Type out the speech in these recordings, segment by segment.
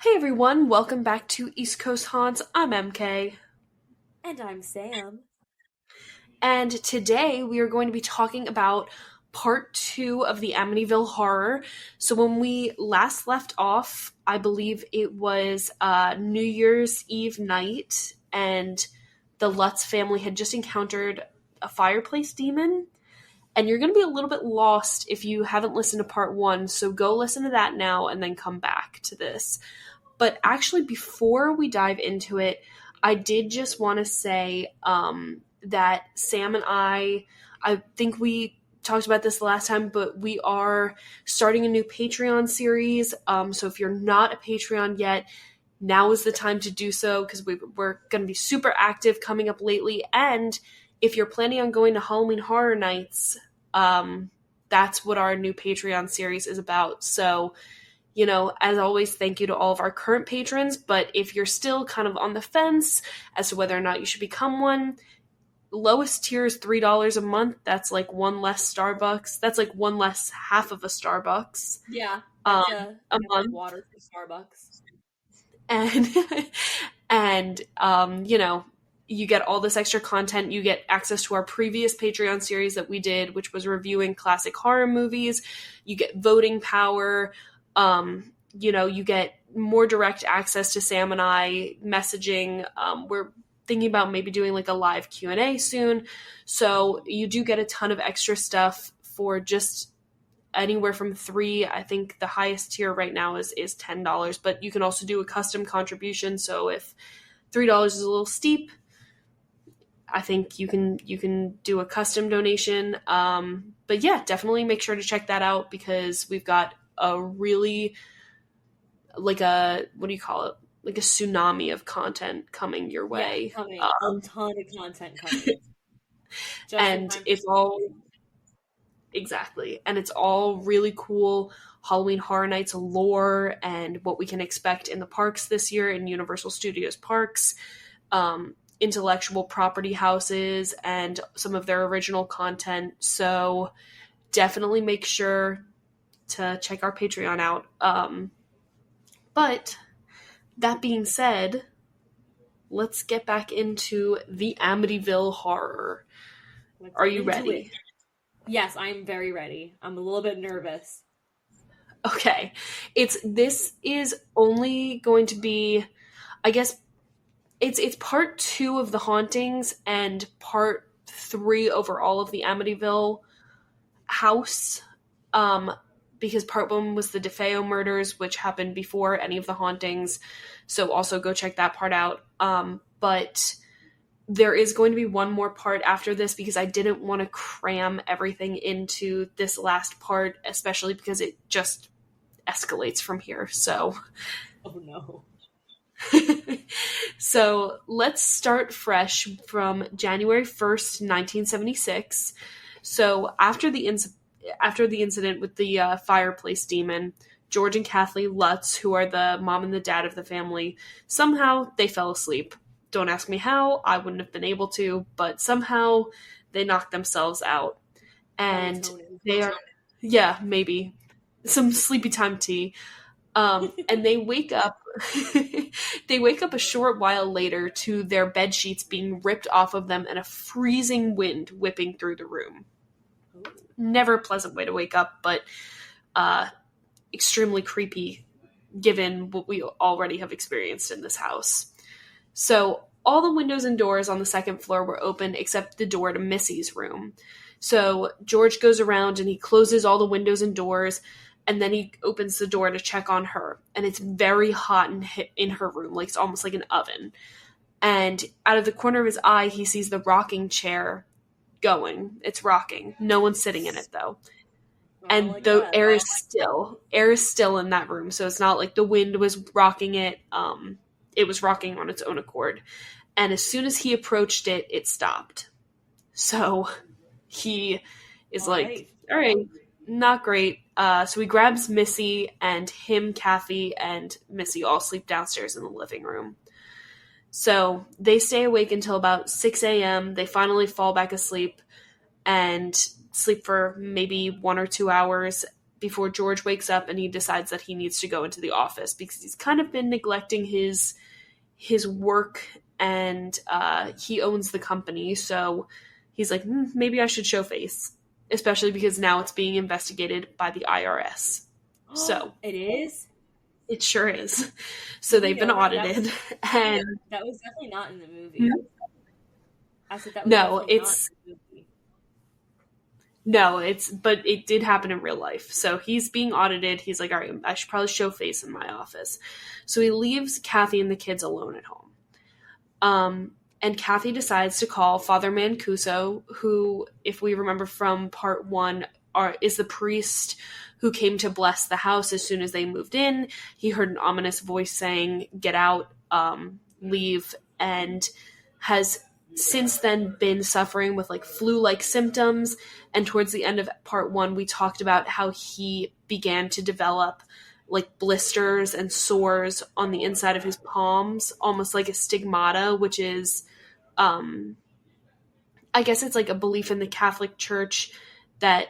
Hey everyone, welcome back to East Coast Haunts. I'm MK. And I'm Sam. And today we are going to be talking about part two of the Amityville Horror. So when we last left off, I believe it was New Year's Eve night, and the Lutz family had just encountered a fireplace demon. And you're going to be a little bit lost if you haven't listened to part one, so go listen to that now and then come back to this. But actually, before we dive into it, I did just want to say that Sam and I think we talked about this last time, but we are starting a new Patreon series. So if you're not a Patreon yet, now is the time to do so because we're going to be super active coming up lately. And if you're planning on going to Halloween Horror Nights, that's what our new Patreon series is about. So, as always, thank you to all of our current patrons. But if you're still kind of on the fence as to whether or not you should become one, lowest tier is $3 a month. That's like one less Starbucks. That's like one less half of a Starbucks. Yeah, um, that's a like month. water from Starbucks. And you get all this extra content. You get access to our previous Patreon series that we did, which was reviewing classic horror movies. You get voting power. You get more direct access to Sam and I messaging. We're thinking about maybe doing like a live Q&A soon. So you do get a ton of extra stuff for just anywhere from $3. I think the highest tier right now is $10, but you can also do a custom contribution. So if $3 is a little steep, I think you can do a custom donation. But yeah, definitely make sure to check that out because we've got a really like a what do you call it? Like a tsunami of content coming your way. Yeah, coming. A ton of content coming. Just in And time it's for all exactly. And it's all really cool Halloween Horror Nights lore and what we can expect in the parks this year in Universal Studios parks. Intellectual property houses and some of their original content. So definitely make sure to check our Patreon out. But that being said, let's get back into the Amityville Horror. Let's Are get you into ready? it. Yes, I'm very ready. I'm a little bit nervous. Okay. This is only going to be, I guess, it's part 2 of the hauntings and part 3 overall of the Amityville house. Because part 1 was the DeFeo murders, which happened before any of the hauntings. So also go check that part out. But there is going to be one more part after this because I didn't want to cram everything into this last part, especially because it just escalates from here. So Oh no. So let's start fresh from January 1st, 1976. So after the incident with the fireplace demon, George and Kathleen Lutz, who are the mom and the dad of the family, somehow they fell asleep. Don't ask me how, I wouldn't have been able to, but somehow they knocked themselves out. And Melatonin. they are, yeah, maybe some sleepy time tea. And they wake up they wake up a short while later to their bed sheets being ripped off of them and a freezing wind whipping through the room. Ooh. Never a pleasant way to wake up, but extremely creepy given what we already have experienced in this house. So all the windows and doors on the second floor were open except the door to Missy's room. So George goes around and he closes all the windows and doors, and then he opens the door to check on her. And it's very hot in her room, like it's almost like an oven. And out of the corner of his eye, he sees the rocking chair going. It's rocking. No one's sitting in it, though. And Like the that. air is still. Air is still in that room, so it's not like the wind was rocking it. It was rocking on its own accord. And as soon as he approached it, it stopped. So he is All like, right. all right, not great. So he grabs Missy, and him, Kathy, and Missy all sleep downstairs in the living room. So they stay awake until about 6 a.m. They finally fall back asleep and sleep for maybe 1 or 2 hours. before George wakes up and he decides that he needs to go into the office because he's kind of been neglecting his work, and he owns the company. So he's like, maybe I should show face, especially because now it's being investigated by the IRS. So it is? It sure is. So they've been audited. And that was definitely not in the movie. I said that was no, definitely not in the movie. No, but it did happen in real life. So he's being audited. He's like, all right, I should probably show face in my office. So he leaves Kathy and the kids alone at home. And Kathy decides to call Father Mancuso, who, if we remember from part 1, is the priest who came to bless the house as soon as they moved in. He heard an ominous voice saying, get out, leave, and has since then been suffering with like flu-like symptoms. And towards the end of part 1, we talked about how he began to develop like blisters and sores on the inside of his palms, almost like a stigmata, which is, I guess it's like a belief in the Catholic Church that,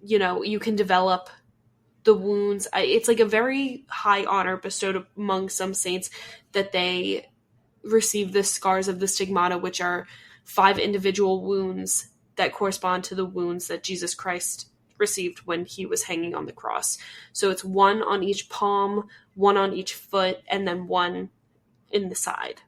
you can develop the wounds. It's like a very high honor bestowed among some saints that they receive the scars of the stigmata, which are 5 individual wounds that correspond to the wounds that Jesus Christ received when he was hanging on the cross. So it's 1 on each palm, 1 on each foot, and then 1 in the side.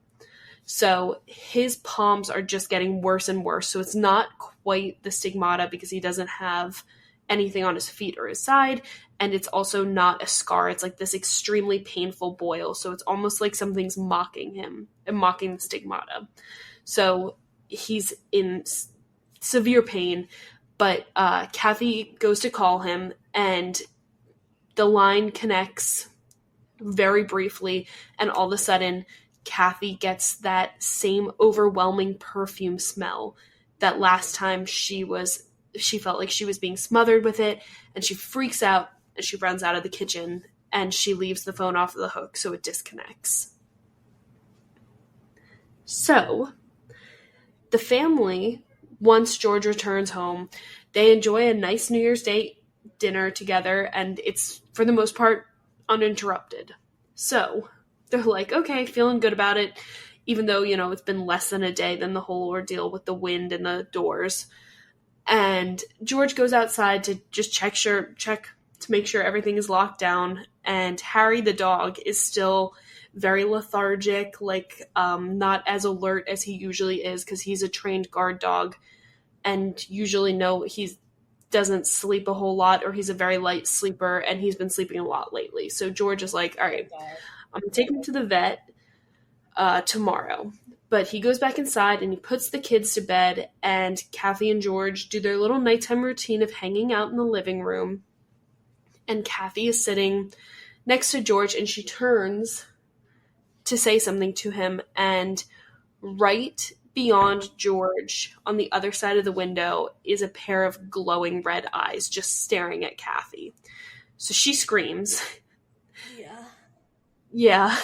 So his palms are just getting worse and worse. So it's not quite the stigmata because he doesn't have anything on his feet or his side. And it's also not a scar. It's like this extremely painful boil. So it's almost like something's mocking him and mocking the stigmata. So he's in severe pain. But Kathy goes to call him, and the line connects very briefly. And all of a sudden, Kathy gets that same overwhelming perfume smell that last time she felt like she was being smothered with it, and she freaks out and she runs out of the kitchen and she leaves the phone off the hook so it disconnects. So the family, once George returns home, they enjoy a nice New Year's Day dinner together, and it's for the most part uninterrupted. So they're like, okay, feeling good about it, even though, it's been less than a day than the whole ordeal with the wind and the doors. And George goes outside to just check to make sure everything is locked down. And Harry, the dog, is still very lethargic, like not as alert as he usually is because he's a trained guard dog and usually he doesn't sleep a whole lot, or he's a very light sleeper, and he's been sleeping a lot lately. So George is like, all right, I'm going to take him to the vet tomorrow. But he goes back inside and he puts the kids to bed, and Kathy and George do their little nighttime routine of hanging out in the living room. And Kathy is sitting next to George, and she turns to say something to him, and right beyond George on the other side of the window is a pair of glowing red eyes just staring at Kathy. So she screams. Yeah.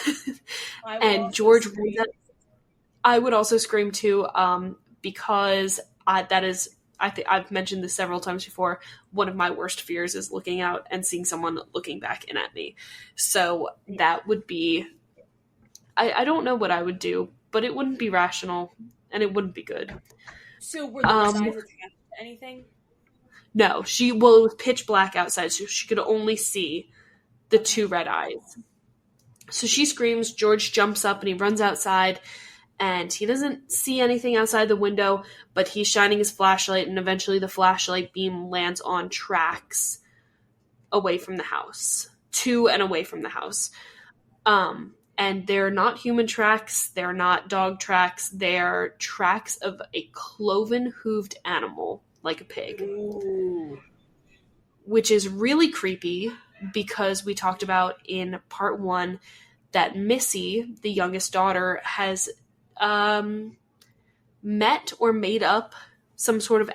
And George, I would also scream too, because I've mentioned this several times before. One of my worst fears is looking out and seeing someone looking back in at me. So that would be, I don't know what I would do, but it wouldn't be rational and it wouldn't be good. So were the eyes attached to anything? No, it was pitch black outside, so she could only see the 2 red eyes. So she screams, George jumps up and he runs outside, and he doesn't see anything outside the window, but he's shining his flashlight, and eventually the flashlight beam lands on tracks away from the house. To and away from the house. And they're not human tracks, they're not dog tracks, they're tracks of a cloven-hooved animal, like a pig. Ooh. Which is really creepy, because we talked about in part 1 that Missy, the youngest daughter, has met or made up some sort of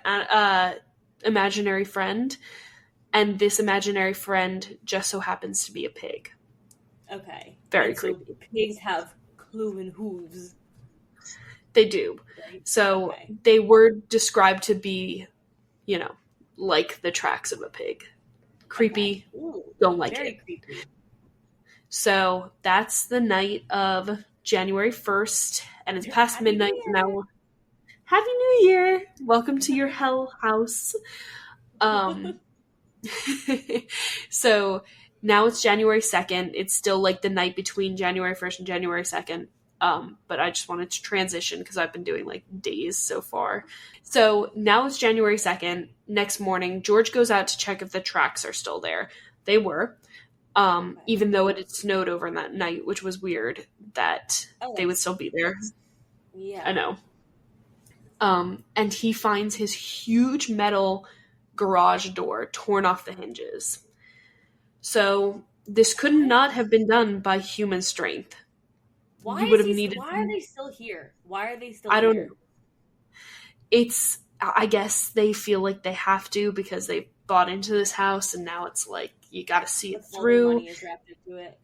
imaginary friend, and this imaginary friend just so happens to be a pig. Okay. Very creepy. So pigs have cloven hooves. They do. Right? So okay. They were described to be, like the tracks of a pig. Okay. Creepy. Ooh, Don't like very it. creepy. So that's the night of January 1st, and it's past Happy midnight New now. Happy New Year! Welcome to your hell house. Year! Um, so now it's January 2nd. It's still like the night between January 1st and January 2nd. But I just wanted to transition because I've been doing like days so far. So now it's January 2nd. Next morning, George goes out to check if the tracks are still there. They were, Okay. even though it had snowed over that night, which was weird that Oh, they would still be there. I yeah. know. And he finds his huge metal garage door torn off the hinges. So this could Why? not have been done by human strength. Why You would is have he? needed, Why are they still here? Why are they still I don't know. here? It's, I guess they feel like they have to because they bought into this house and now it's like, you got to see it That's all their through. money is wrapped into it.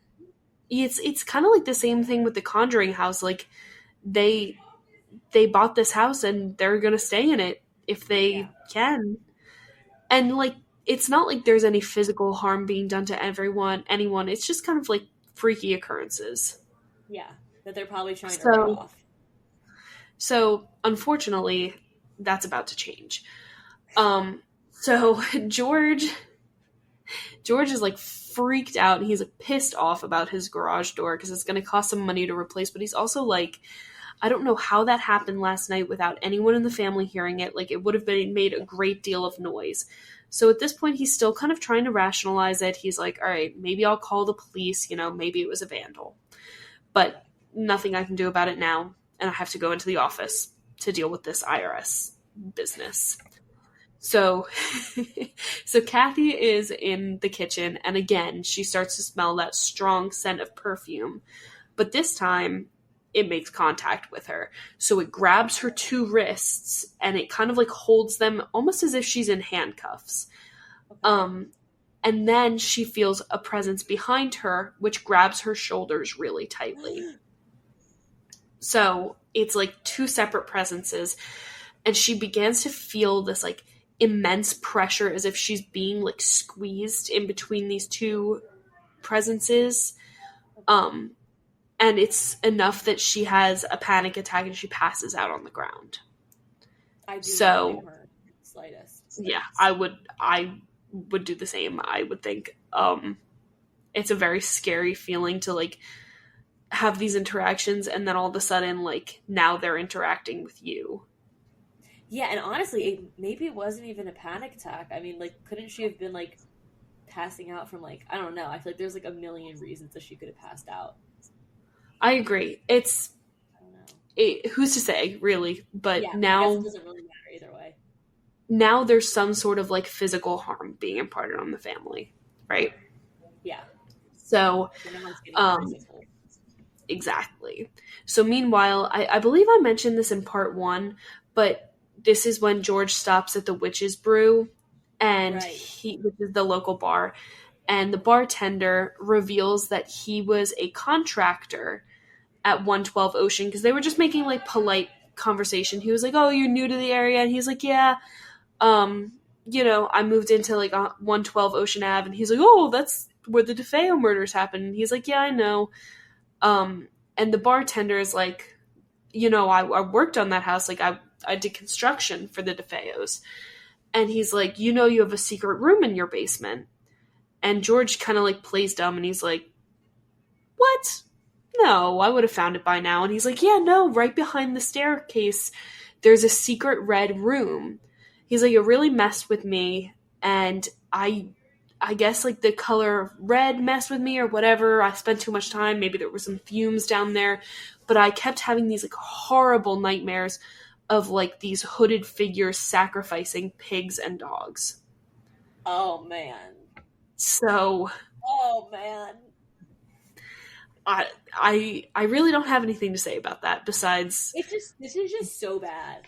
It's kind of like the same thing with the Conjuring house. Like they bought this house and they're going to stay in it if they Yeah. can. And like it's not like there's any physical harm being done to anyone. It's just kind of like freaky occurrences. Yeah. That they're probably trying to write So off. unfortunately that's about to change. So George is like freaked out and he's like pissed off about his garage door because it's going to cost some money to replace, but he's also like, I don't know how that happened last night without anyone in the family hearing it. Like, it would have been made a great deal of noise. So at this point, he's still kind of trying to rationalize it. He's like, all right, maybe I'll call the police. Maybe it was a vandal. But nothing I can do about it now. And I have to go into the office to deal with this IRS business. So, so Kathy is in the kitchen. And again, she starts to smell that strong scent of perfume. But this time, it makes contact with her. So it grabs her two wrists and it kind of like holds them almost as if she's in handcuffs. Okay. And then she feels a presence behind her, which grabs her shoulders really tightly. So it's like two separate presences. And she begins to feel this like immense pressure as if she's being like squeezed in between these two presences. And it's enough that she has a panic attack and she passes out on the ground. I do not blame her in the slightest. Yeah, I would do the same, I would think. It's a very scary feeling to like have these interactions and then all of a sudden like now they're interacting with you. Yeah, and honestly, maybe it wasn't even a panic attack. I mean, like, couldn't she have been like passing out from like, I don't know. I feel like there's like a million reasons that she could have passed out. I agree. I don't know. Who's to say, really? But Yeah, I guess now it doesn't really matter either way. now there's some sort of like physical harm being imparted on the family, right? Yeah. So, So no one's getting physical. exactly. So meanwhile, I believe I mentioned this in part 1, but this is when George stops at the Witch's Brew, and Right. which is the local bar, and the bartender reveals that he was a contractor at 112 Ocean because they were just making like polite conversation. He was like, "Oh, you're new to the area," and he's like, "Yeah, I moved into like 112 Ocean Ave," and he's like, "Oh, that's where the DeFeo murders happened." And he's like, "Yeah, I know." And the bartender is like, I worked on that house. Like I did construction for the DeFeos. And he's like, you have a secret room in your basement. And George kind of like plays dumb and he's like, what? No, I would have found it by now. And he's like, yeah, no, right behind the staircase, there's a secret red room. He's like, it really messed with me. And I guess like the color red messed with me or whatever. I spent too much time. Maybe there were some fumes down there. But I kept having these like horrible nightmares of like these hooded figures sacrificing pigs and dogs. Oh man. So Oh man. I really don't have anything to say about that besides This is just so bad.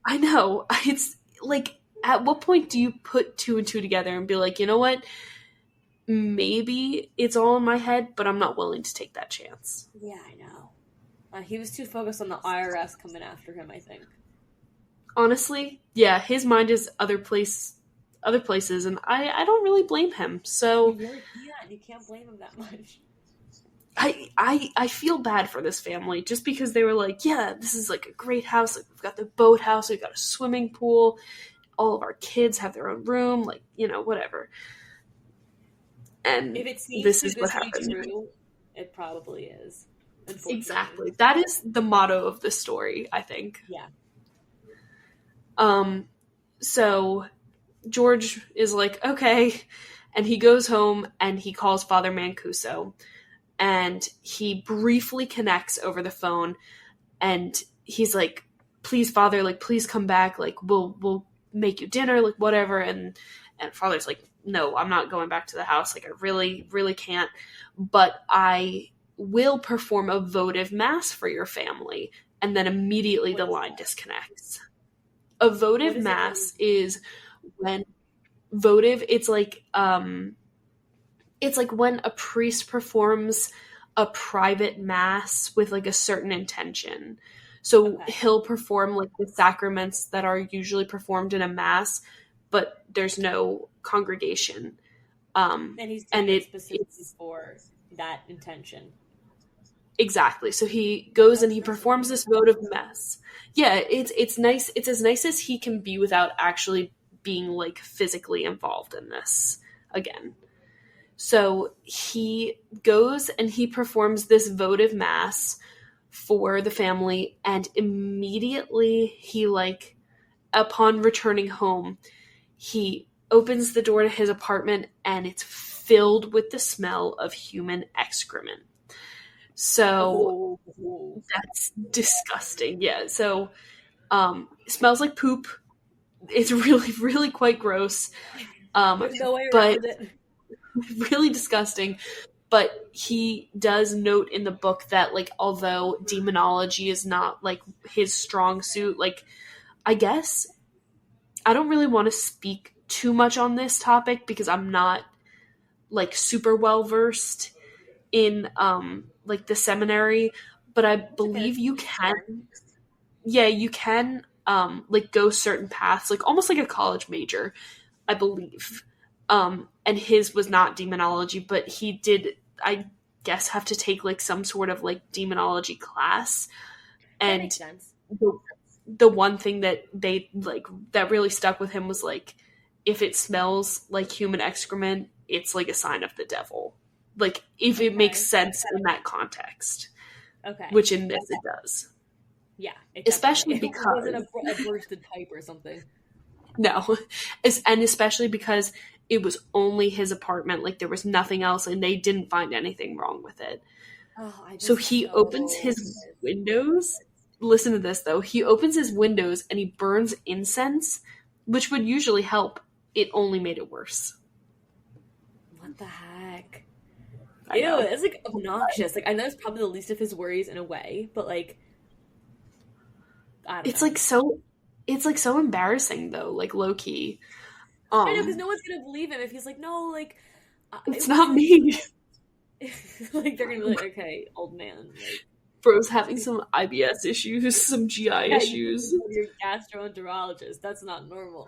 I know. It's like at what point do you put two and two together and be like, you know what? Maybe it's all in my head, but I'm not willing to take that chance. Yeah, I know. He was too focused on the IRS coming after him, I think. Honestly, yeah, his mind is other other places, and I don't really blame him. So You really can't. You can't blame him that much. I feel bad for this family just because they were like, yeah, this is like a great house. Like, we've got the boathouse, we've got a swimming pool, all of our kids have their own room, like, you know, whatever. And If it seems this too is good what to be happened. true, it probably is. Exactly. That is the motto of the story, I think. Yeah. So George is like, okay, and he goes home and he calls Father Mancuso, and he briefly connects over the phone, and he's like, please, Father, like, please come back, like, we'll make you dinner, like, whatever. And Father's like, no, I'm not going back to the house, like, I really, really can't, but I will perform a votive mass for your family. And then immediately the line disconnects. A votive mass is when votive, it's like when a priest performs a private mass with like a certain intention. So he'll perform like the sacraments that are usually performed in a mass, but there's no congregation. And he's doing it specifically for that intention. Exactly. So he goes and he performs this votive mass. Yeah, it's nice. It's as nice as he can be without actually being like physically involved in this again. So he goes and he performs this votive mass for the family, and immediately he, like, upon returning home, he opens the door to his apartment and it's filled with the smell of human excrement. So that's disgusting. Yeah. So it smells like poop. It's really, really quite gross. There's no way around it. Really disgusting. But he does note in the book that, like, although demonology is not like his strong suit, like, I guess I don't really want to speak too much on this topic because I'm not like super well versed in like the seminary, but I believe you can like go certain paths, like almost like a college major, I believe. And his was not demonology, but he did, I guess, have to take like some sort of like demonology class. And that makes sense. The one thing that they like that really stuck with him was like, if it smells like human excrement, it's like a sign of the devil. Like, if it makes sense in that context. Okay. Which in this it does. Yeah. Especially because... It wasn't a bursted pipe or something. No. And especially because it was only his apartment. Like, there was nothing else, and they didn't find anything wrong with it. So he opens his windows. Listen to this, though. He opens his windows, and he burns incense, which would usually help. It only made it worse. What the heck? Ew, it's like obnoxious. Like, I know it's probably the least of his worries in a way, but like, I don't know. It's like so embarrassing though, like low key. I know, because no one's gonna believe him if he's like, no, like, it's not me. Like, they're gonna be like, okay, old man. Like, bro's having some IBS issues, some GI issues. You're a gastroenterologist. That's not normal.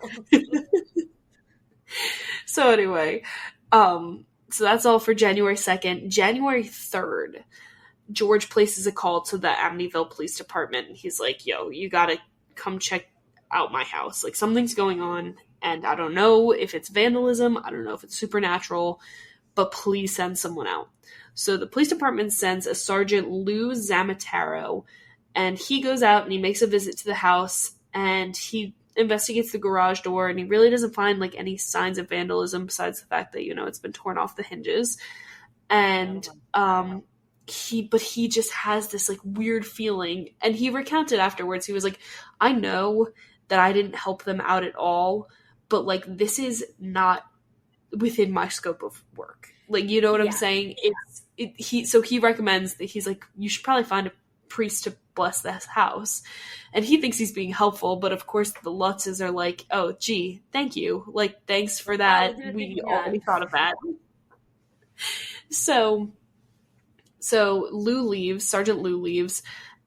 So anyway, so that's all for January 2nd. January 3rd, George places a call to the Amityville Police Department. He's like, yo, you gotta come check out my house. Like, something's going on, and I don't know if it's vandalism, I don't know if it's supernatural, but please send someone out. So the police department sends a Sergeant Lou Zamataro, and he goes out and he makes a visit to the house, and he investigates the garage door, and he really doesn't find like any signs of vandalism besides the fact that, you know, it's been torn off the hinges. And he just has this like weird feeling, and he recounted afterwards. He was like, I know that I didn't help them out at all, but like, this is not within my scope of work. Like, you know what I'm saying? So he recommends that, he's like, you should probably find a priest to bless this house. And he thinks he's being helpful, but of course the Lutzes are like, oh, gee, thank you. Like, thanks for that. We already thought of that. So Sergeant Lou leaves,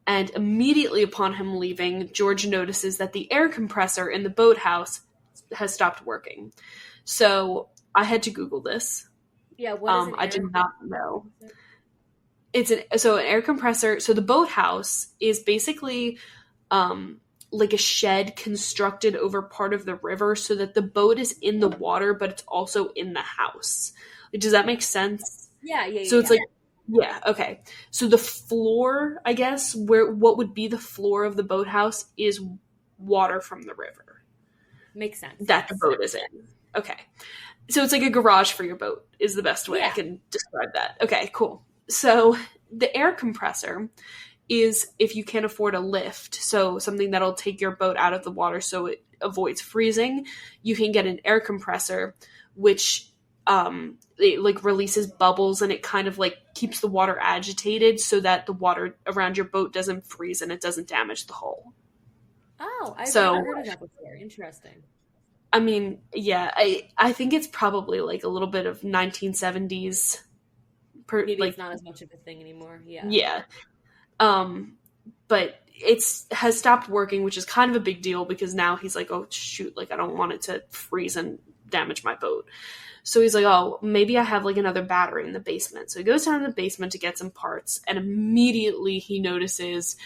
and immediately upon him leaving, George notices that the air compressor in the boathouse is has stopped working. So I had to Google this. Yeah, what is an I did not know. An air compressor. So the boathouse is basically like a shed constructed over part of the river so that the boat is in the water, but it's also in the house. Does that make sense? Yeah. So it's like, yeah, okay. So the floor, I guess, what would be the floor of the boathouse is water from the river. Makes sense. That the boat is in. Okay. So it's like a garage for your boat is the best way I can describe that. Okay, cool. So the air compressor is if you can't afford a lift, so something that'll take your boat out of the water so it avoids freezing, you can get an air compressor, which it like releases bubbles and it kind of like keeps the water agitated so that the water around your boat doesn't freeze and it doesn't damage the hull. Oh, I've never heard of that before. Interesting. I mean, yeah, I think it's probably like a little bit of 1970s. Maybe like, it's not as much of a thing anymore. Yeah. Yeah. But has stopped working, which is kind of a big deal because now he's like, oh shoot, like I don't want it to freeze and damage my boat. So he's like, oh, maybe I have like another battery in the basement. So he goes down to the basement to get some parts, and immediately he notices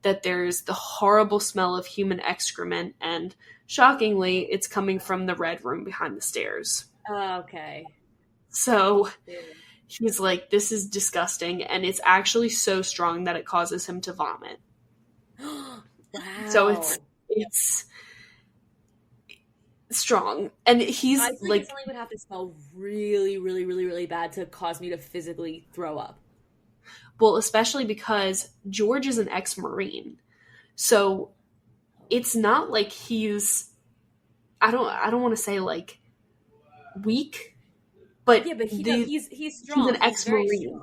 that there's the horrible smell of human excrement, and shockingly, it's coming from the red room behind the stairs. Okay. So he's like, this is disgusting, and it's actually so strong that it causes him to vomit. Wow. So it's strong. And he's like something would have to smell really, really, really, really bad to cause me to physically throw up. Well, especially because George is an ex-Marine. So it's not like he's I don't want to say like weak, but yeah, but he's strong. He's an ex-Marine.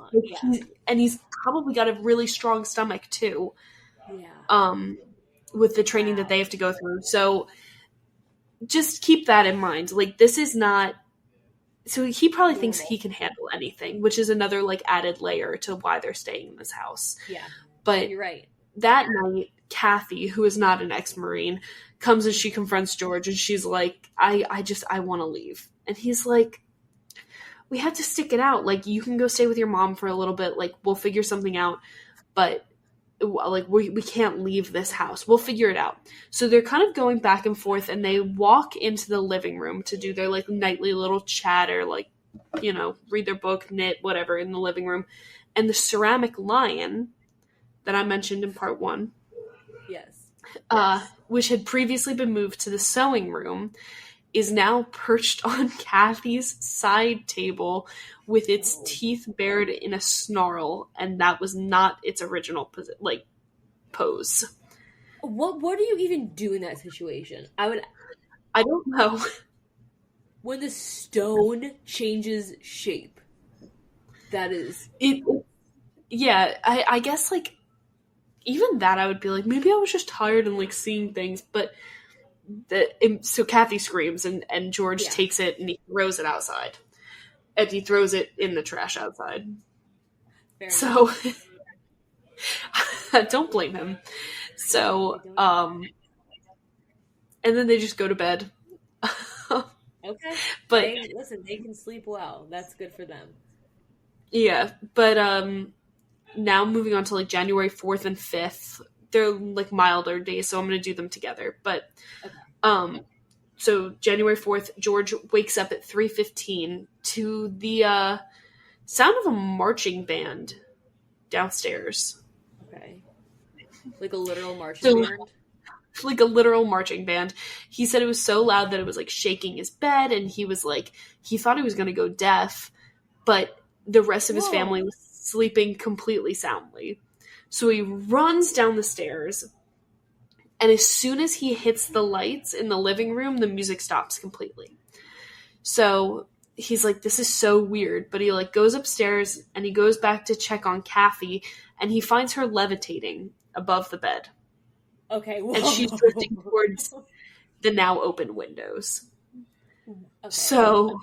And he's probably got a really strong stomach too. Yeah. With the training that they have to go through. So just keep that in mind. Like, this is not... So he probably thinks he can handle anything, which is another, like, added layer to why they're staying in this house. Yeah. But you're right. That night, Kathy, who is not an ex-Marine, comes and she confronts George, and she's like, I want to leave. And he's like, we have to stick it out. Like, you can go stay with your mom for a little bit. Like, we'll figure something out. But... like we can't leave this house. We'll figure it out. So they're kind of going back and forth, and they walk into the living room to do their like nightly little chatter, like, you know, read their book, knit, whatever in the living room. And the ceramic lion that I mentioned in part 1, which had previously been moved to the sewing room, is now perched on Kathy's side table with its teeth bared in a snarl, and that was not its original pose. What do you even do in that situation? I don't know. When the stone changes shape, that is it. Yeah, I guess like even that I would be like, maybe I was just tired and like seeing things, but. So Kathy screams, and George takes it and he throws it outside. And he throws it in the trash outside. So, don't blame him. So, and then they just go to bed. Okay. But they can sleep well. That's good for them. Yeah, but now moving on to like January 4th and 5th, they're like milder days, so I'm going to do them together. But so January 4th, George wakes up at 3:15 to the sound of a marching band downstairs. Okay. Like a literal marching band? Like a literal marching band. He said it was so loud that it was like shaking his bed, and he was like, he thought he was going to go deaf, but the rest of his family was sleeping completely soundly. So he runs down the stairs, and as soon as he hits the lights in the living room, the music stops completely. So he's like, this is so weird, but he like goes upstairs and he goes back to check on Kathy, and he finds her levitating above the bed. Okay. Whoa. And she's drifting towards the now open windows. Okay. So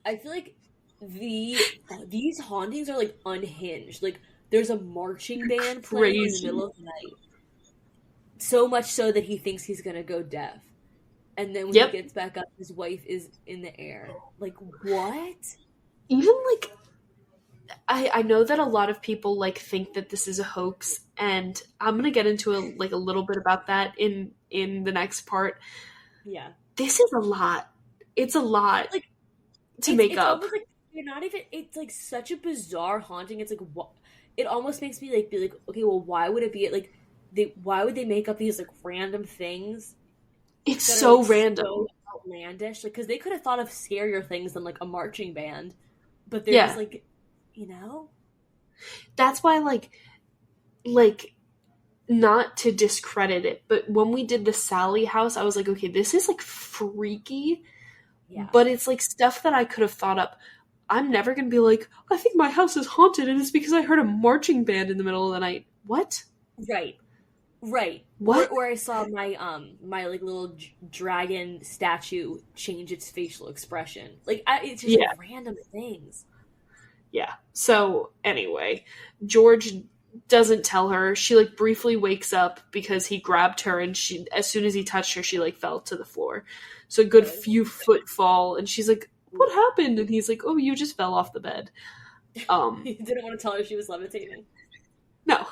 I feel like these hauntings are like unhinged. Like there's a marching band playing in the middle of the night. So much so that he thinks he's gonna go deaf. And then when he Yep. gets back up, his wife is in the air. Like, what? Even, like, I know that a lot of people, like, think that this is a hoax, and I'm gonna get into a little bit about that in the next part. Yeah. This is a lot. It's a lot Like, to make it's up. almost like you're not even. It's like such a bizarre haunting. It's like what? It almost makes me like be like, okay, well, why would it be like why would they make up these like random things It's that are so like random. so outlandish? Like, because they could have thought of scarier things than like a marching band, but they're just Yeah. like, you know. That's why, like, not to discredit it, but when we did the Sally house, I was like, okay, this is, like, freaky, Yeah. but it's, like, stuff that I could have thought up. I'm never gonna be like, I think my house is haunted, and it's because I heard a marching band in the middle of the night. What? Right. Right. What? Or I saw my my like little dragon statue change its facial expression. Like it's just like random things. Yeah. So anyway, George doesn't tell her. She like briefly wakes up because he grabbed her, and she, as soon as he touched her, she like fell to the floor. So a good few foot fall, and she's like, "What happened?" And he's like, "Oh, you just fell off the bed." He didn't want to tell her she was levitating. No,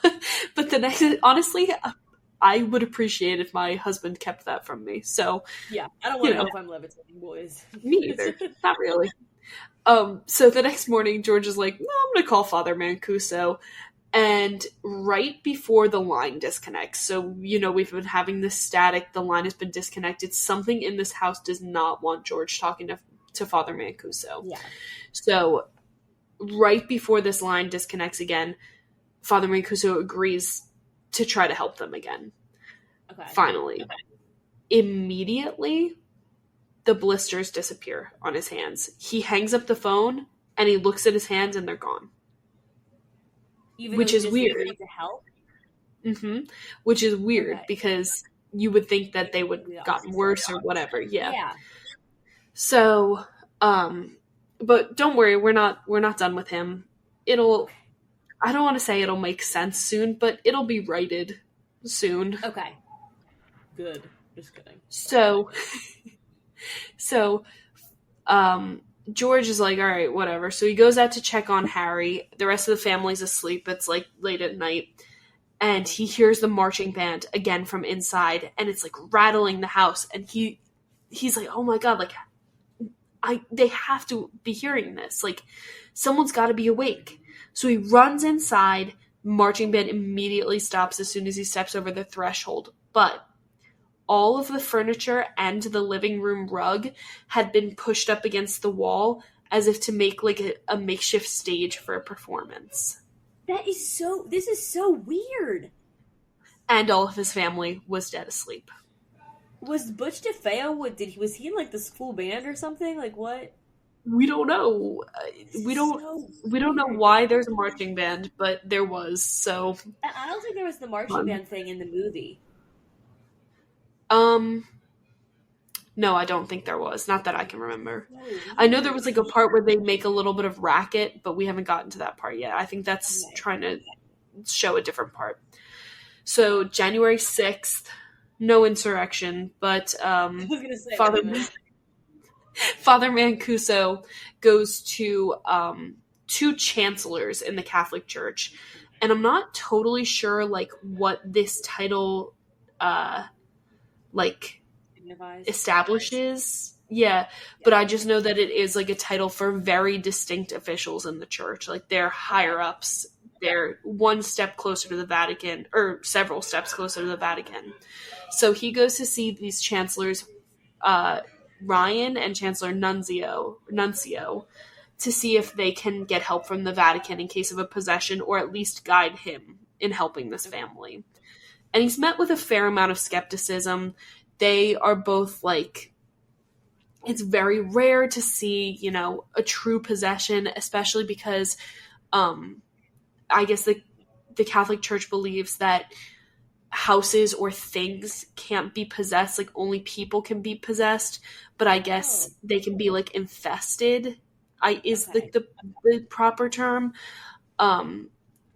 but the next, honestly, I would appreciate if my husband kept that from me. So yeah, I don't want to know if I'm levitating, boys. Me either. Not really. So the next morning, George is like, no, I'm going to call Father Mancuso. And right before the line disconnects, so, we've been having this static, the line has been disconnected. Something in this house does not want George talking to Father Mancuso. Yeah. So right before this line disconnects again, Father Mancuso agrees to try to help them again. Okay. Finally. Okay. Immediately, the blisters disappear on his hands. He hangs up the phone, and he looks at his hands, and they're gone. Which is weird. To help? Mm-hmm. Which is weird, because you would think that they would have gotten worse or whatever. Yeah. So, but don't worry, we're not done with him. I don't want to say it'll make sense soon, but it'll be righted soon. Okay. Good. Just kidding. So, George is like, all right, whatever. So he goes out to check on Harry. The rest of the family's asleep. It's like late at night. And he hears the marching band again from inside, and it's like rattling the house. And he's like, oh my God, like, they have to be hearing this. Like, someone's got to be awake. So he runs inside. Marching band immediately stops as soon as he steps over the threshold. But all of the furniture and the living room rug had been pushed up against the wall as if to make like a makeshift stage for a performance. This is so weird. And all of his family was dead asleep. Was Butch DeFeo, was he in like the school band or something? Like what? We don't know. We don't know why there's a marching band, but there was. So I don't think there was the marching band thing in the movie. No, I don't think there was. Not that I can remember. I know there was like a part where they make a little bit of racket, but we haven't gotten to that part yet. I think that's trying to show a different part. So January 6th, no insurrection, but Father Mancuso goes to two chancellors in the Catholic Church, and I'm not totally sure like what this title establishes. Yeah, but I just know that it is like a title for very distinct officials in the church. Like they're higher ups. They're one step closer to the Vatican, or several steps closer to the Vatican. So he goes to see these chancellors, Ryan and Chancellor Nunzio, to see if they can get help from the Vatican in case of a possession, or at least guide him in helping this family. And he's met with a fair amount of skepticism. They are both like, it's very rare to see, a true possession, especially because I guess the Catholic Church believes that houses or things can't be possessed, like only people can be possessed, but I guess they can be like infested, the proper term.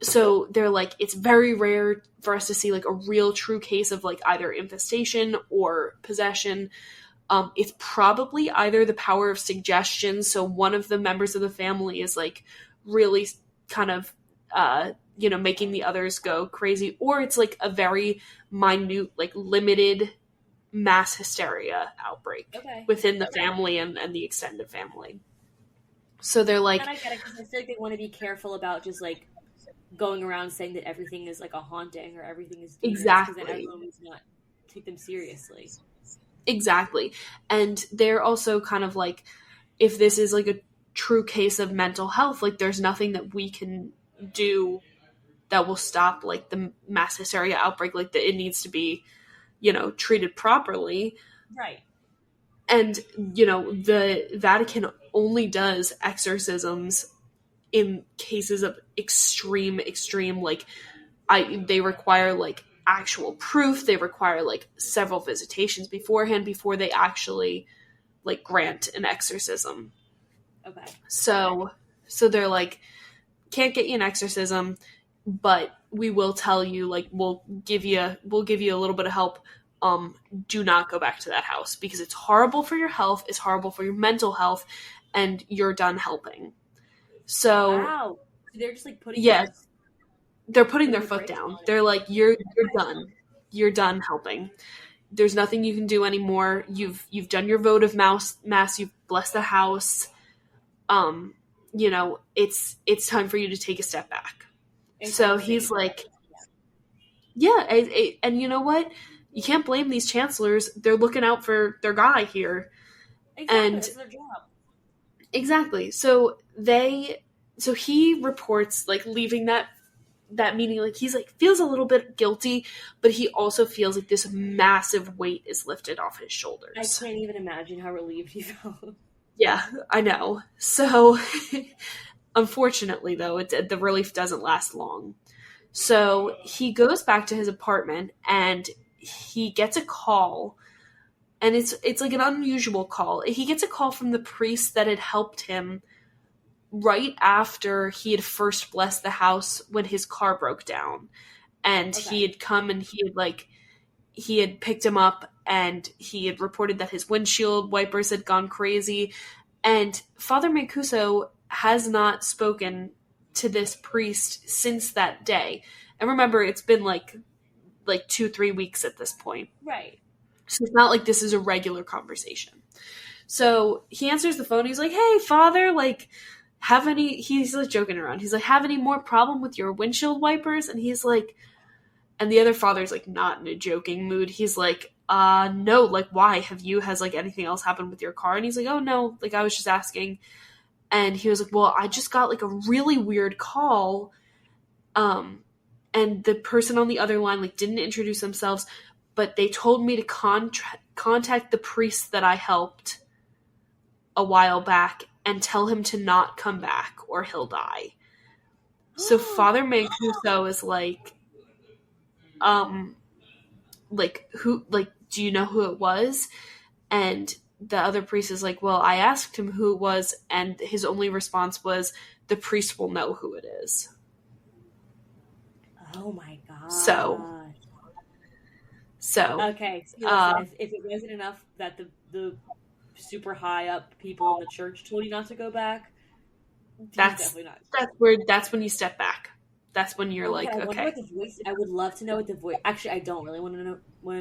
So they're like, it's very rare for us to see like a real true case of like either infestation or possession. It's probably either the power of suggestion, so one of the members of the family is like really kind of making the others go crazy, or it's like a very minute, like limited mass hysteria outbreak within the family and the extended family. So they're like, and I get it, because I feel like they want to be careful about just like going around saying that everything is like a haunting or everything is dangerous, exactly, because then everyone does not take them seriously. Exactly. And they're also kind of like, if this is like a true case of mental health, like there's nothing that we can do that will stop like the mass hysteria outbreak. Like that, it needs to be, treated properly. Right. And, the Vatican only does exorcisms in cases of extreme, like, they require, like, actual proof. They require, like, several visitations beforehand before they actually, like, grant an exorcism. Okay. So they're like, can't get you an exorcism, but we will tell you, like, we'll give you a little bit of help. Do not go back to that house because it's horrible for your health, it's horrible for your mental health, and you're done helping. So wow, they're just like putting they're putting their foot down. They're like, you're done helping. There's nothing you can do anymore. You've done your votive mass. You've blessed the house. It's time for you to take a step back. So he's like, yeah, and you know what? You can't blame these chancellors. They're looking out for their guy here. Exactly, and that's their job. Exactly. So he reports, like, leaving that meeting, like, he's like, feels a little bit guilty, but he also feels like this massive weight is lifted off his shoulders. I can't even imagine how relieved he felt. Yeah, I know. So, unfortunately, though, the relief doesn't last long. So he goes back to his apartment and he gets a call, and it's like an unusual call. He gets a call from the priest that had helped him right after he had first blessed the house when his car broke down. And he had come and he had picked him up, and he had reported that his windshield wipers had gone crazy. And Father Mancuso has not spoken to this priest since that day. And remember, it's been like 2-3 weeks at this point. Right. So it's not like this is a regular conversation. So he answers the phone. He's like, hey, Father, like, he's like joking around. He's like, have any more problem with your windshield wipers? And he's like, and the other father's like not in a joking mood. He's like, no, like, why? Has like anything else happened with your car? And he's like, oh no, like, I was just asking. And he was like, well, I just got like a really weird call. And the person on the other line, like, didn't introduce themselves, but they told me to contact the priest that I helped a while back and tell him to not come back or he'll die. So Father Mancuso is like, who, like, do you know who it was? And the other priest is like, well, I asked him who it was, and his only response was, the priest will know who it is. Oh my god. So okay, so if it wasn't enough that the super high up people in the church told you not to go back, that's when you step back. That's when you're like, I okay. wonder what the voice. I would love to know what the voice. Actually, I don't really want to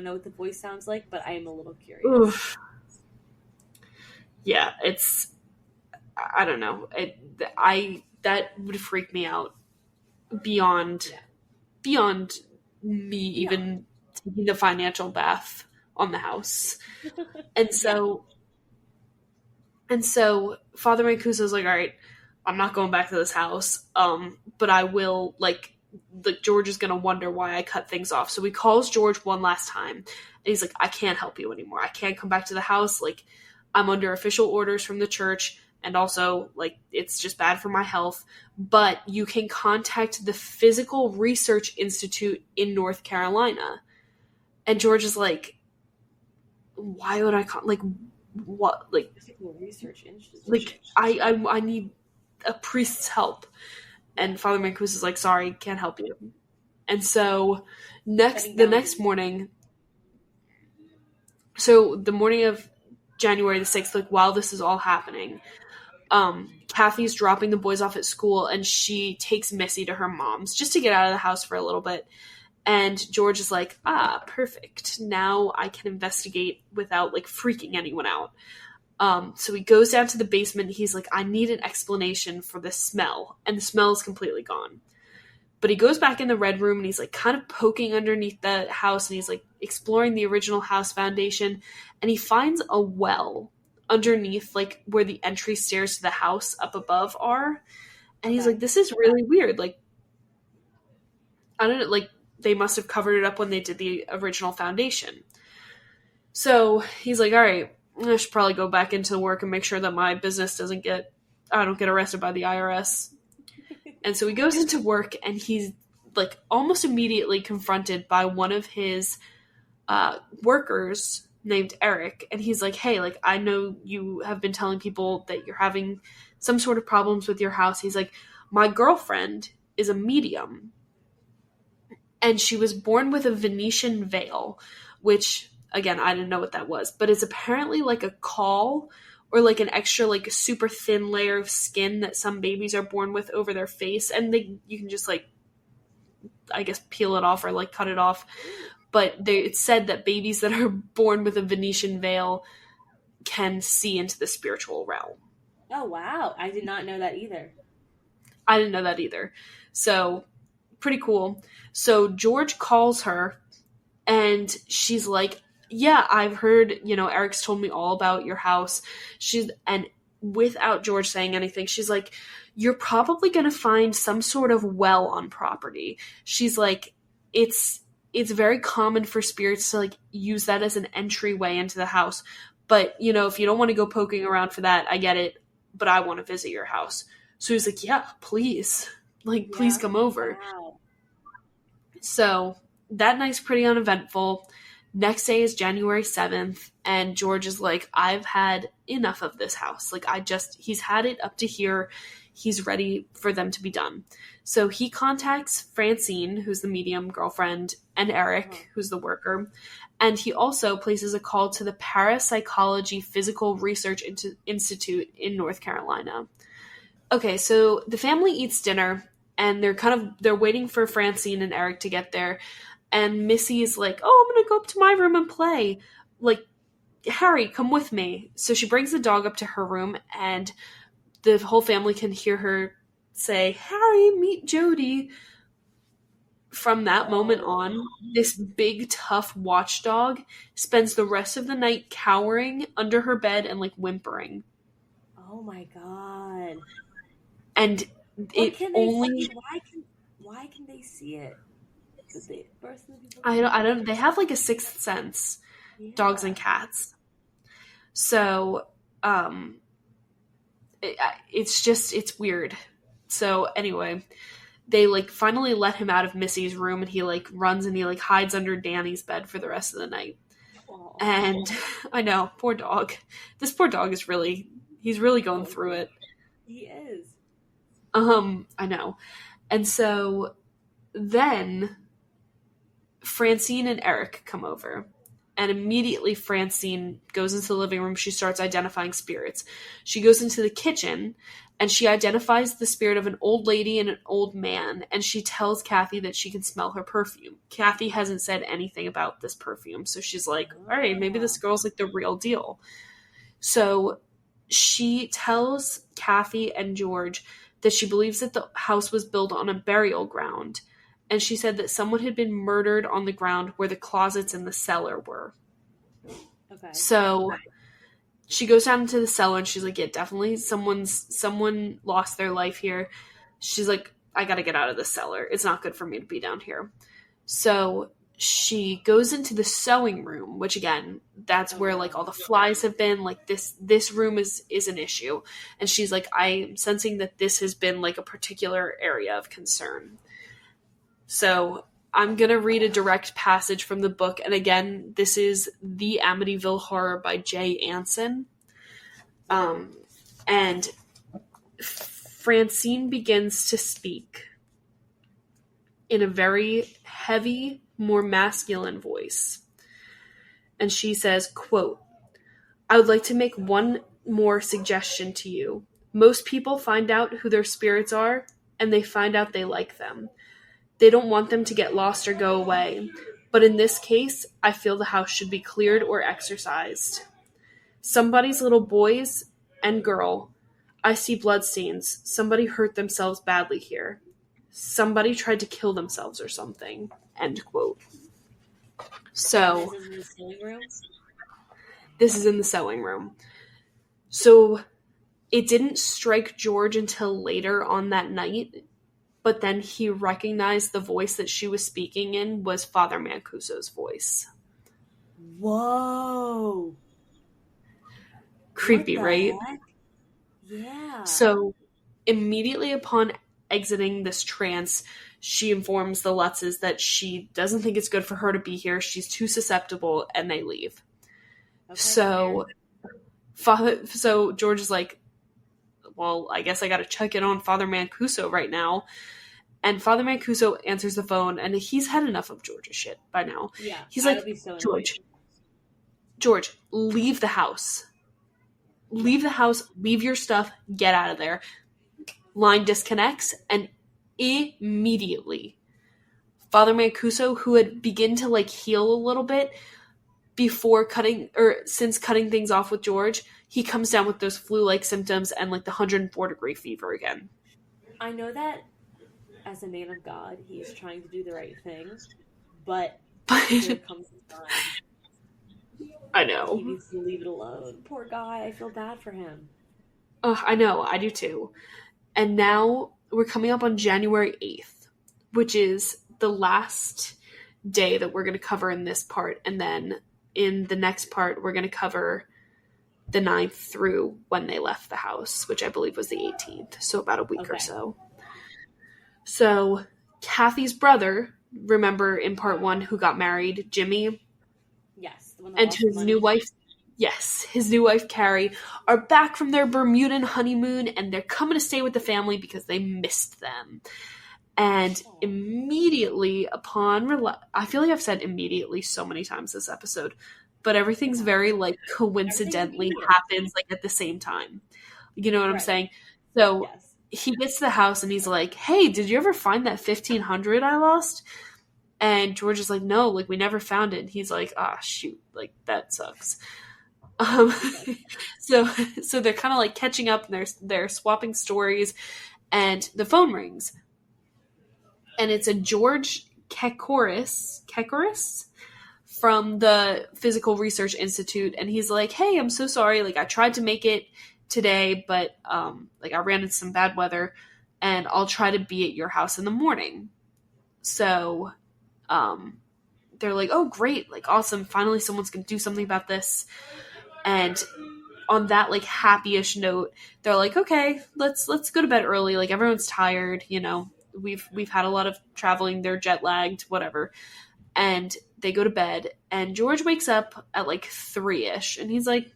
know what the voice sounds like, but I am a little curious. Oof. Yeah, it's. I don't know. That would freak me out beyond me even taking the financial bath on the house. And so Father Mancuso's like, all right, I'm not going back to this house, but I will, like George is gonna wonder why I cut things off. So he calls George one last time, and he's like, I can't help you anymore. I can't come back to the house. Like, I'm under official orders from the church, and also, like, it's just bad for my health. But you can contact the Physical Research Institute in North Carolina. And George is like, why would I like, what, like, Physical Research Institute? Like, I need a priest's help. And Father Mancuso is like, sorry, can't help you. And so the next morning, so the morning of January the 6th, like, while this is all happening, Kathy's dropping the boys off at school, and she takes Missy to her mom's just to get out of the house for a little bit. And George is like, perfect. Now I can investigate without, like, freaking anyone out. So he goes down to the basement. He's like, I need an explanation for the smell. And the smell is completely gone. But he goes back in the red room, and he's, like, kind of poking underneath the house, and he's, like, exploring the original house foundation. And he finds a well underneath, like, where the entry stairs to the house up above are. And he's like, this is really weird. Like, I don't know, like, they must have covered it up when they did the original foundation. So he's like, all right, I should probably go back into work and make sure that my business I don't get arrested by the IRS. And so he goes into work, and he's, like, almost immediately confronted by one of his workers named Eric. And he's like, hey, like, I know you have been telling people that you're having some sort of problems with your house. He's like, my girlfriend is a medium, and she was born with a Venetian veil, which, again, I didn't know what that was, but it's apparently like a caul, or like an extra, like, a super thin layer of skin that some babies are born with over their face, and you can just, like, I guess, peel it off or, like, cut it off. But it's said that babies that are born with a Venetian veil can see into the spiritual realm. Oh, wow. I did not know that either. I didn't know that either. So, pretty cool. So, George calls her, and she's like, yeah, I've heard, Eric's told me all about your house. And without George saying anything, she's like, you're probably going to find some sort of well on property. She's like, it's very common for spirits to, like, use that as an entryway into the house. But, if you don't want to go poking around for that, I get it. But I want to visit your house. So he's like, yeah, please. Like, please come over. Wow. So that night's pretty uneventful. Next day is January 7th. And George is like, I've had enough of this house. Like, he's had it up to here. He's ready for them to be done. So he contacts Francine, who's the medium girlfriend, and Eric, who's the worker. And he also places a call to the Parapsychology Physical Research Institute in North Carolina. Okay, so the family eats dinner, and they're waiting for Francine and Eric to get there. And Missy is like, oh, I'm going to go up to my room and play. Like, Harry, come with me. So she brings the dog up to her room, and the whole family can hear her say, Harry, meet Jody. From that moment on, this big, tough watchdog spends the rest of the night cowering under her bed and, like, whimpering. Oh my god. And why can they see it? I don't, they have, like, a sixth sense, dogs and cats. So, it's weird. So anyway, they, like, finally let him out of Missy's room, and he, like, runs and he, like, hides under Danny's bed for the rest of the night. Aww. And I know, poor dog. This poor dog is he's really going through it. He is. I know. And so then Francine and Eric come over. And immediately Francine goes into the living room. She starts identifying spirits. She goes into the kitchen, and she identifies the spirit of an old lady and an old man. And she tells Kathy that she can smell her perfume. Kathy hasn't said anything about this perfume. So she's like, all right, maybe this girl's, like, the real deal. So she tells Kathy and George that she believes that the house was built on a burial ground. And she said that someone had been murdered on the ground where the closets in the cellar were. Okay. So she goes down into the cellar, and she's like, yeah, definitely someone lost their life here. She's like, I gotta get out of the cellar. It's not good for me to be down here. So she goes into the sewing room, which, again, that's where, like, all the flies have been. Like, this room is an issue. And she's like, I'm sensing that this has been, like, a particular area of concern. So I'm going to read a direct passage from the book. And again, this is The Amityville Horror by Jay Anson. And Francine begins to speak in a very heavy, more masculine voice. And she says, quote, I would like to make one more suggestion to you. Most people find out who their spirits are, and they find out they like them. They don't want them to get lost or go away. But in this case, I feel the house should be cleared or exorcised. Somebody's little boys and girl. I see bloodstains. Somebody hurt themselves badly here. Somebody tried to kill themselves or something. End quote. So, this is in the sewing room? This is in the sewing room. So, it didn't strike George until later on that night, but then he recognized the voice that she was speaking in was Father Mancuso's voice. Whoa. Creepy, right? Heck? Yeah. So, immediately upon exiting this trance, she informs the Lutzes that she doesn't think it's good for her to be here. She's too susceptible, and they leave. Okay, so George is like, well, I guess I got to check in on Father Mancuso right now. And Father Mancuso answers the phone, and he's had enough of George's shit by now. Yeah, he's like, George, leave the house. Leave the house, leave your stuff, get out of there. Line disconnects, and immediately, Father Mancuso, who had begun to heal a little bit since cutting things off with George, he comes down with those flu-like symptoms and the 104-degree fever again. I know that as a man of God, he is trying to do the right thing, but here comes the time. I know. He needs to leave it alone. Poor guy, I feel bad for him. I know, I do too. And now we're coming up on January 8th, which is the last day that we're going to cover in this part. And then in the next part, we're going to cover the 9th through when they left the house, which I believe was the 18th. So about a week or so. So Kathy's brother, remember in part 1 who got married, Jimmy? Yes. The one that and his new wife, his new wife Carrie, are back from their Bermudan honeymoon, and they're coming to stay with the family because they missed them. And immediately I feel like I've said immediately so many times this episode, but everything's very coincidentally happens at the same time. You know what I'm saying? So he gets to the house and he's like, "Hey, did you ever find that 1500 I lost?" And George is like, "No, we never found it." And he's like, "Ah, shoot, that sucks." So they're kind of catching up, and they're swapping stories, and the phone rings, and it's a George Kekoris from the Physical Research Institute, and he's like, "Hey, I'm so sorry. I tried to make it today, but I ran into some bad weather, and I'll try to be at your house in the morning." So they're like, "Oh, great, awesome, finally someone's gonna do something about this." And on that happy-ish note, they're like, "Okay, let's go to bed early, everyone's tired, we've had a lot of traveling, they're jet lagged, whatever." And they go to bed, and George wakes up at 3-ish, and he's like,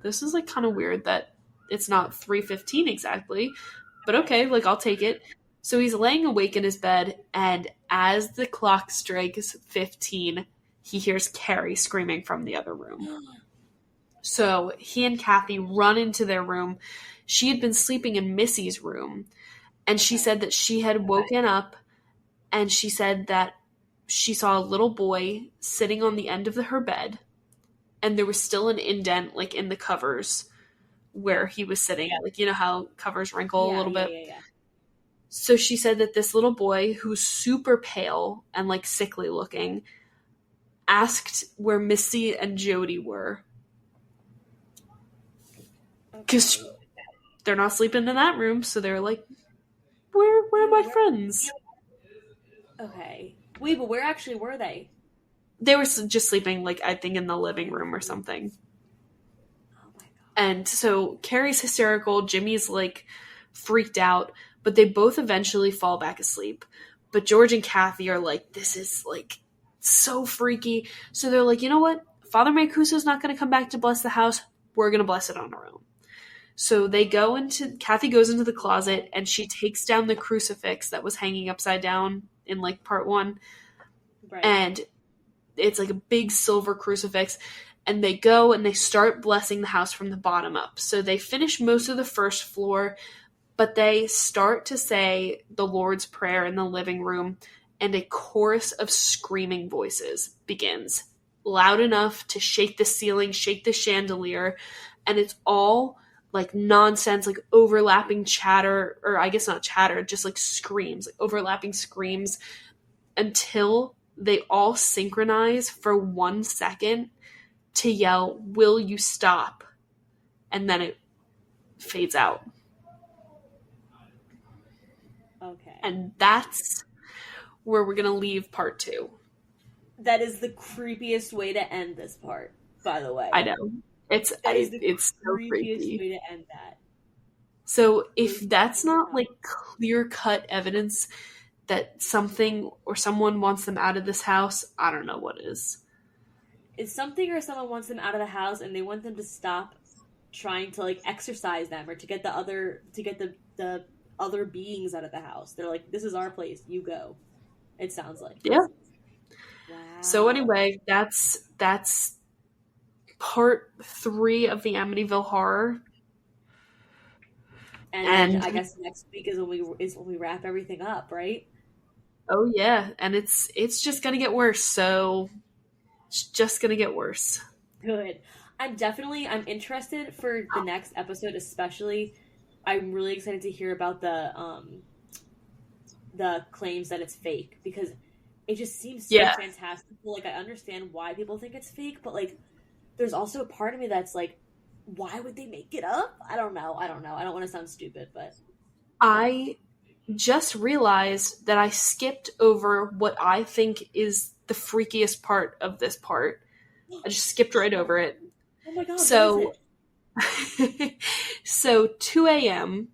this is kind of weird that it's not 3:15 exactly, but okay, I'll take it. So he's laying awake in his bed, and as the clock strikes 15, he hears Carrie screaming from the other room. So he and Kathy run into their room. She had been sleeping in Missy's room, and she said that she had woken up, and she said that she saw a little boy sitting on the end of her bed, and there was still an indent in the covers where he was sitting at. You know how covers wrinkle a little bit? Yeah. So she said that this little boy, who's super pale and sickly looking, asked where Missy and Jody were. Because they're not sleeping in that room, so they're like, where are my friends? Okay. Wait, but where actually were they? They were just sleeping, I think in the living room or something. Oh my God. And so Carrie's hysterical, Jimmy's freaked out, but they both eventually fall back asleep. But George and Kathy are like, this is so freaky. So they're like, you know what? Father Mancuso's not going to come back to bless the house. We're going to bless it on our own. So Kathy goes into the closet, and she takes down the crucifix that was hanging upside down in part 1. Right. And it's a big silver crucifix. and they go and they start blessing the house from the bottom up. So they finish most of the first floor, but they start to say the Lord's Prayer in the living room, and a chorus of screaming voices begins, loud enough to shake the ceiling, shake the chandelier, and it's all like nonsense, like overlapping chatter, or I guess not chatter, just like screams, like overlapping screams, until they all synchronize for 1 second to yell, "Will you stop?" And then it fades out. Okay. And that's where we're going to leave part 2. That is the creepiest way to end this part, by the way. I know. It's so creepiest way to end that. So if that's not like clear-cut evidence that something or someone wants them out of this house, I don't know what is. It's something or someone wants them out of the house and they want them to stop trying to like exorcise them or to get the other beings out of the house. They're like, this is our place, you go. It sounds like. Yeah. Wow. So anyway, that's part 3 of the Amityville Horror. And I guess next week is when we wrap everything up, right? Oh yeah, and it's just gonna get worse. So it's just gonna get worse. Good. I'm interested for the next episode, especially. I'm really excited to hear about the claims that it's fake, because it just seems so fantastical. Like, I understand why people think it's fake, but like, there's also a part of me that's like, why would they make it up? I don't know. I don't want to sound stupid, but I just realized that I skipped over what I think is the freakiest part of this part. I just skipped right over it. Oh my god! So, so 2 a.m.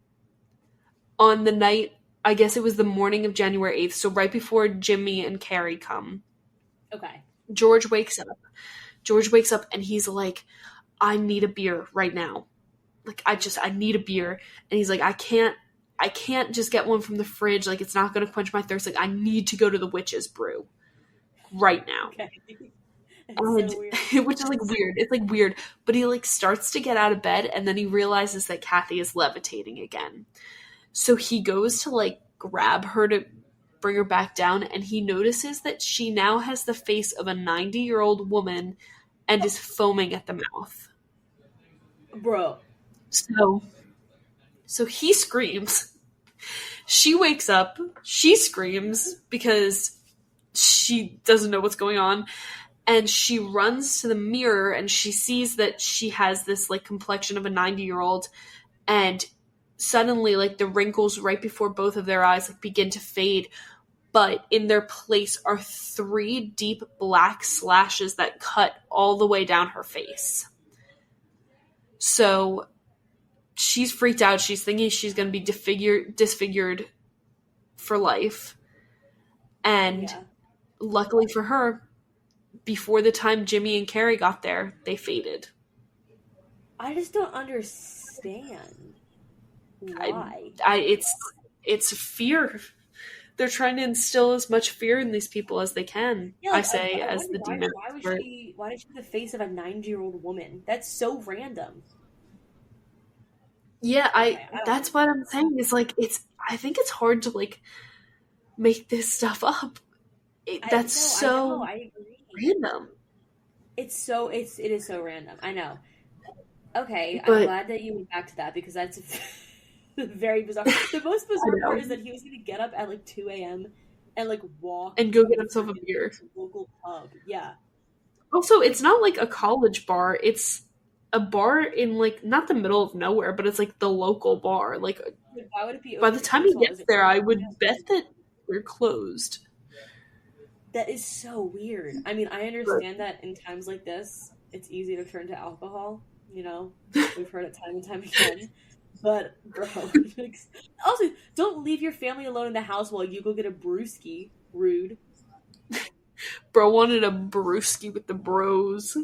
on the night, I guess it was the morning of January 8th, so right before Jimmy and Carrie come. Okay. George wakes up and he's like, I need a beer right now. Like, I need a beer. And he's like, I can't just get one from the fridge. Like, it's not going to quench my thirst. Like, I need to go to the witch's brew right now. Okay. And, so weird. Which is like weird. It's like weird. But he like starts to get out of bed, and then he realizes that Kathy is levitating again. So he goes to like grab her to bring her back down, and he notices that she now has the face of a 90-year-old woman and is foaming at the mouth. Bro. So he screams. She wakes up. She screams because she doesn't know what's going on. And she runs to the mirror and she sees that she has this like complexion of a 90-year-old. And suddenly like the wrinkles right before both of their eyes like begin to fade. But in their place are 3 deep black slashes that cut all the way down her face. So she's freaked out. She's thinking she's going to be disfigured for life. And luckily for her, before the time Jimmy and Carrie got there, they faded. I just don't understand why. It's fear. They're trying to instill as much fear in these people as they can. Yeah, like, as the demon. Why did she have the face of a 90-year-old woman? That's so random. Yeah, that's what I'm saying. Is like I think it's hard to like make this stuff up. I agree. Random. It is so random. I know. Okay, I'm glad that you went back to that, because that's very bizarre. The most bizarre part is that he was going to get up at like 2 a.m. and like walk and go get himself a beer. Local pub. Yeah. Also, it's not like a college bar. It's a bar in like not the middle of nowhere, but it's like the local bar. Like, why would it be open? By the time he gets there, I would bet that they're closed. That is so weird. I mean, I understand that in times like this, it's easy to turn to alcohol. You know, we've heard it time and time again. But, bro, also, don't leave your family alone in the house while you go get a brewski. Rude. Bro wanted a brewski with the bros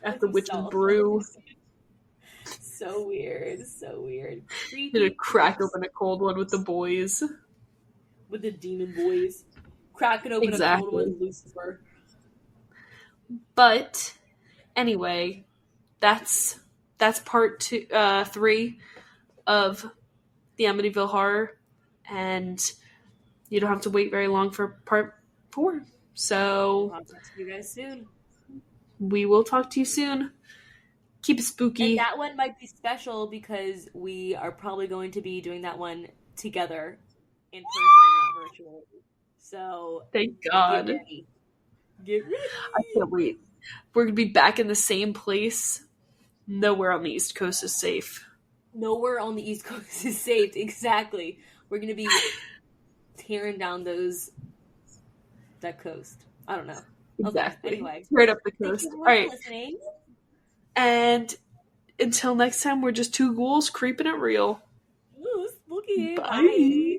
at the witch's brew. So weird. Creepy. Did a crack open a cold one with the boys. With the demon boys. Cracking open a cold one with Lucifer. But Anyway, that's part 3 of the Amityville Horror, and you don't have to wait very long for part 4. So I'll talk to you guys soon. we will talk to you soon. Keep it spooky. And that one might be special because we are probably going to be doing that one together in person and not virtual. So thank God. Get ready. Get ready. I can't wait. We're going to be back in the same place. Nowhere on the East Coast is safe. Nowhere on the East Coast is safe. Exactly. We're going to be tearing down that coast. I don't know. Exactly. Okay, anyway. Right up the coast. Thank you All right. for listening. And until next time, we're just two ghouls creeping it real. Ooh, spooky. Bye. Bye.